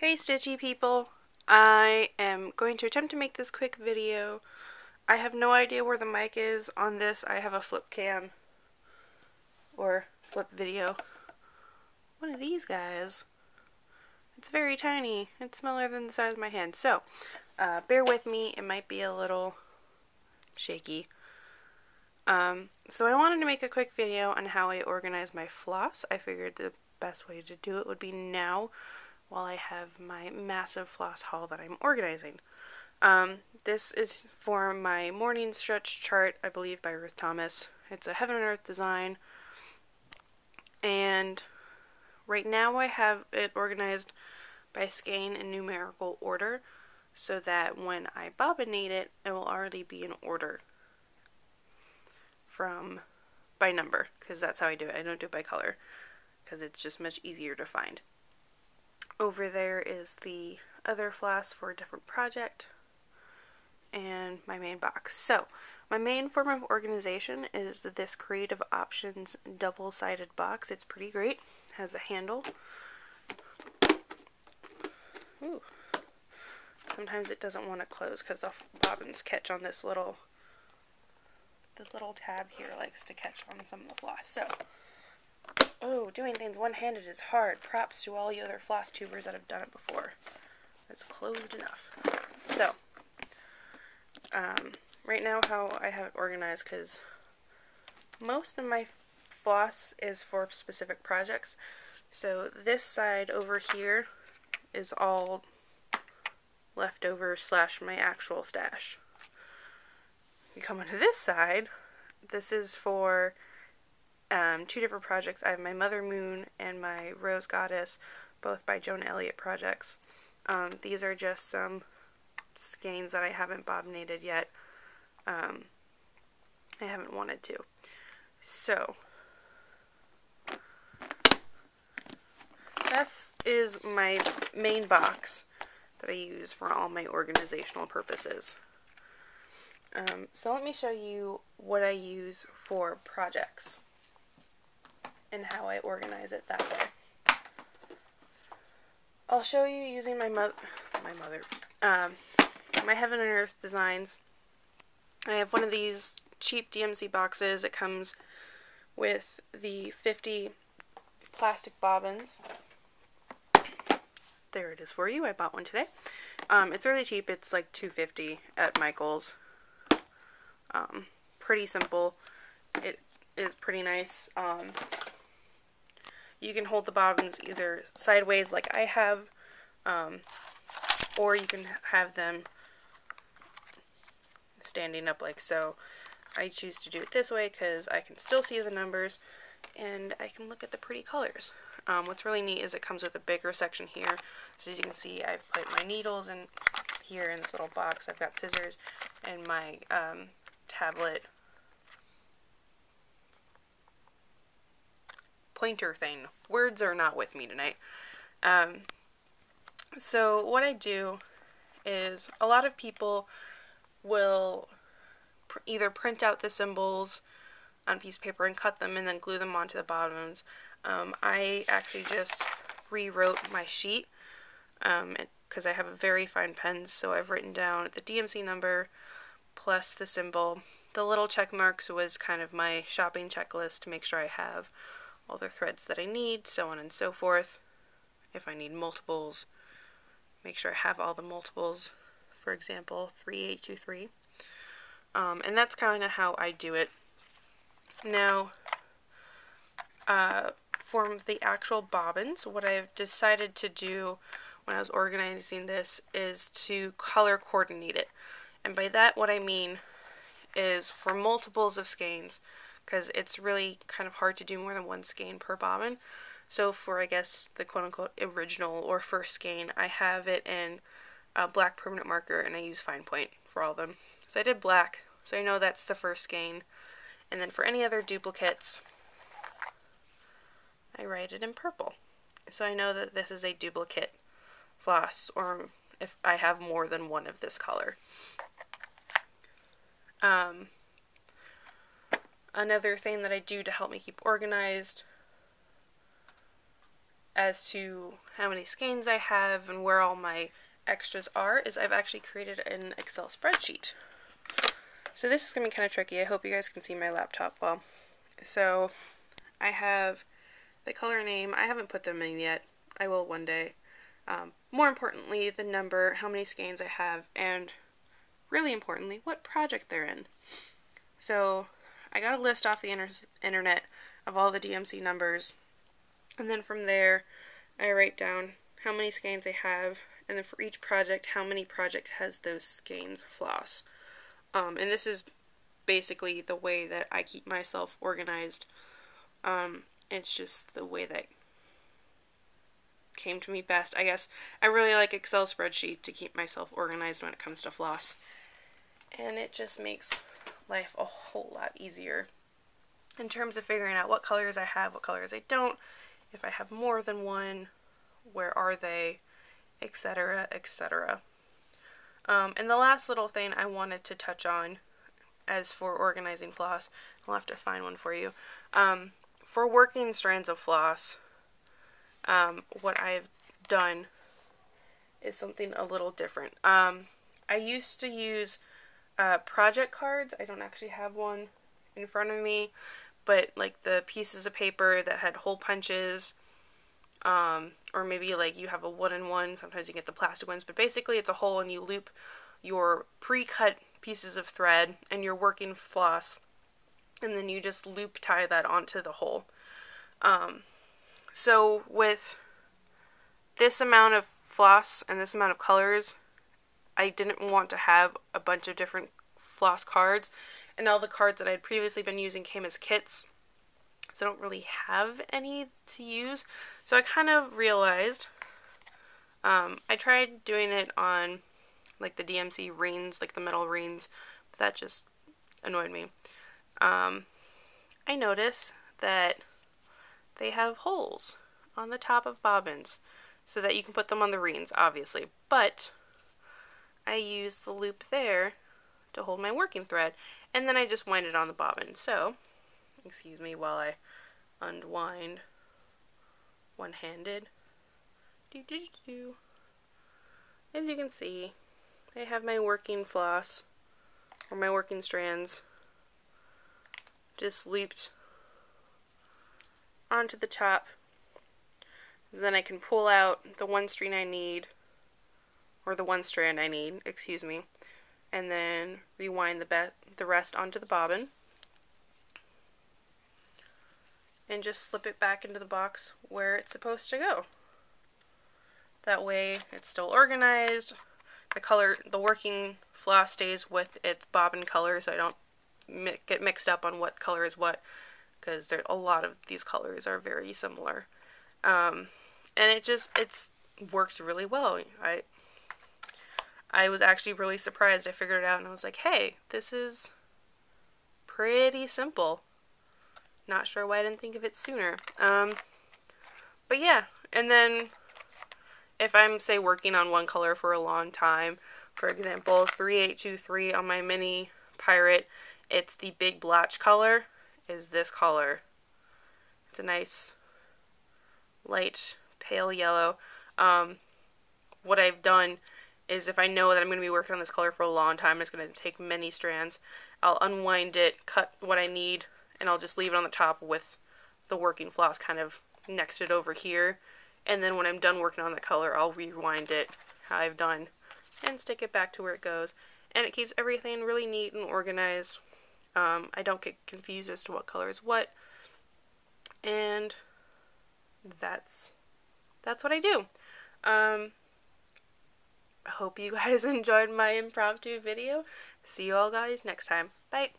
Hey Stitchy people, I am going to attempt to make this quick video. I have no idea where the mic is on this. I have a flip cam or flip video. One of these guys. It's very tiny. It's smaller than the size of my hand. So, bear with me. It might be a little shaky. So I wanted to make a quick video on how I organize my floss. I figured the best way to do it would be now, while I have my massive floss haul that I'm organizing. This is for my morning stretch chart, I believe by Ruth Thomas. It's a Heaven and Earth design, and right now I have it organized by skein in numerical order, so that when I bobbinate it, it will already be in order by number, because that's how I do it. I don't do it by color, because it's just much easier to find. Over there is the other floss for a different project, and my main box. So, my main form of organization is this Creative Options double-sided box. It's pretty great. It has a handle. Ooh. Sometimes it doesn't want to close because the bobbins catch on this little tab here likes to catch on some of the floss. So, oh, doing things one-handed is hard. Props to all you other floss tubers that have done it before. It's closed enough. So, right now how I have it organized, because most of my floss is for specific projects. So this side over here is all leftover / my actual stash. You come onto this side, this is for two different projects. I have my Mother Moon and my Rose Goddess, both by Joan Elliott projects. These are just some skeins that I haven't bobbinated yet. I haven't wanted to. So, this is my main box that I use for all my organizational purposes. So let me show you what I use for projects and how I organize it that way. I'll show you using my Heaven and Earth designs. I have one of these cheap DMC boxes. It comes with the 50 plastic bobbins. There it is for you. I bought one today. It's really cheap. It's like $2.50 at Michael's. Pretty simple. It is pretty nice. You can hold the bobbins either sideways like I have, or you can have them standing up like so. I choose to do it this way because I can still see the numbers and I can look at the pretty colors. What's really neat is it comes with a bigger section here. So as you can see, I've put my needles in here in this little box. I've got scissors and my tablet pointer thing. Words are not with me tonight. So what I do is a lot of people will either print out the symbols on a piece of paper and cut them and then glue them onto the bottoms. I actually just rewrote my sheet because I have a very fine pen, so I've written down the DMC number plus the symbol. The little check marks was kind of my shopping checklist to make sure I have all the threads that I need, so on and so forth. If I need multiples, make sure I have all the multiples. For example, 3823. And that's kind of how I do it. Now, for the actual bobbins, what I've decided to do when I was organizing this is to color coordinate it. And by that, what I mean is for multiples of skeins, because it's really kind of hard to do more than one skein per bobbin. So for, I guess, the quote-unquote original or first skein, I have it in a black permanent marker, and I use fine point for all of them. So I did black, so I know that's the first skein. And then for any other duplicates, I write it in purple. So I know that this is a duplicate floss, or if I have more than one of this color. Another thing that I do to help me keep organized as to how many skeins I have and where all my extras are is I've actually created an Excel spreadsheet. So this is going to be kind of tricky. I hope you guys can see my laptop well. So I have the color name. I haven't put them in yet. I will one day. More importantly, the number, how many skeins I have, and really importantly, what project they're in. So I got a list off the internet of all the DMC numbers, and then from there I write down how many skeins I have, and then for each project, how many project has those skeins floss. And this is basically the way that I keep myself organized. It's just the way that came to me best, I guess. I really like Excel spreadsheet to keep myself organized when it comes to floss. And it just makes life a whole lot easier in terms of figuring out what colors I have, what colors I don't, if I have more than one, where are they, etc., etc. And the last little thing I wanted to touch on as for organizing floss, I'll have to find one for you. For working strands of floss, what I've done is something a little different. I used to use project cards. I don't actually have one in front of me, but like the pieces of paper that had hole punches, or maybe like you have a wooden one, sometimes you get the plastic ones, but basically it's a hole and you loop your pre-cut pieces of thread and your working floss, and then you just loop tie that onto the hole. So with this amount of floss and this amount of colors, I didn't want to have a bunch of different floss cards, and all the cards that I had previously been using came as kits, so I don't really have any to use. So I kind of realized, I tried doing it on like the DMC reins, like the metal reins, but that just annoyed me. I noticed that they have holes on the top of bobbins so that you can put them on the reins, obviously, but I use the loop there to hold my working thread, and then I just wind it on the bobbin. So, excuse me while I unwind one-handed. As you can see, I have my working floss, or my working strands, just looped onto the top. Then I can pull out the one strand I need, excuse me, and then rewind the rest onto the bobbin, and just slip it back into the box where it's supposed to go. That way it's still organized. The working floss stays with its bobbin color, so I don't get mixed up on what color is what, because a lot of these colors are very similar. And it's worked really well. I was actually really surprised. I figured it out and I was like, hey, this is pretty simple. Not sure why I didn't think of it sooner. But yeah, and then if I'm, say, working on one color for a long time, for example, 3823 on my mini pirate, it's the big blotch color, is this color. It's a nice light pale yellow. What I've done is if I know that I'm going to be working on this color for a long time, it's going to take many strands, I'll unwind it, cut what I need, and I'll just leave it on the top with the working floss kind of next it over here. And then when I'm done working on the color, I'll rewind it how I've done and stick it back to where it goes. And it keeps everything really neat and organized. I don't get confused as to what color is what. And that's what I do. I hope you guys enjoyed my impromptu video. See you all guys next time. Bye.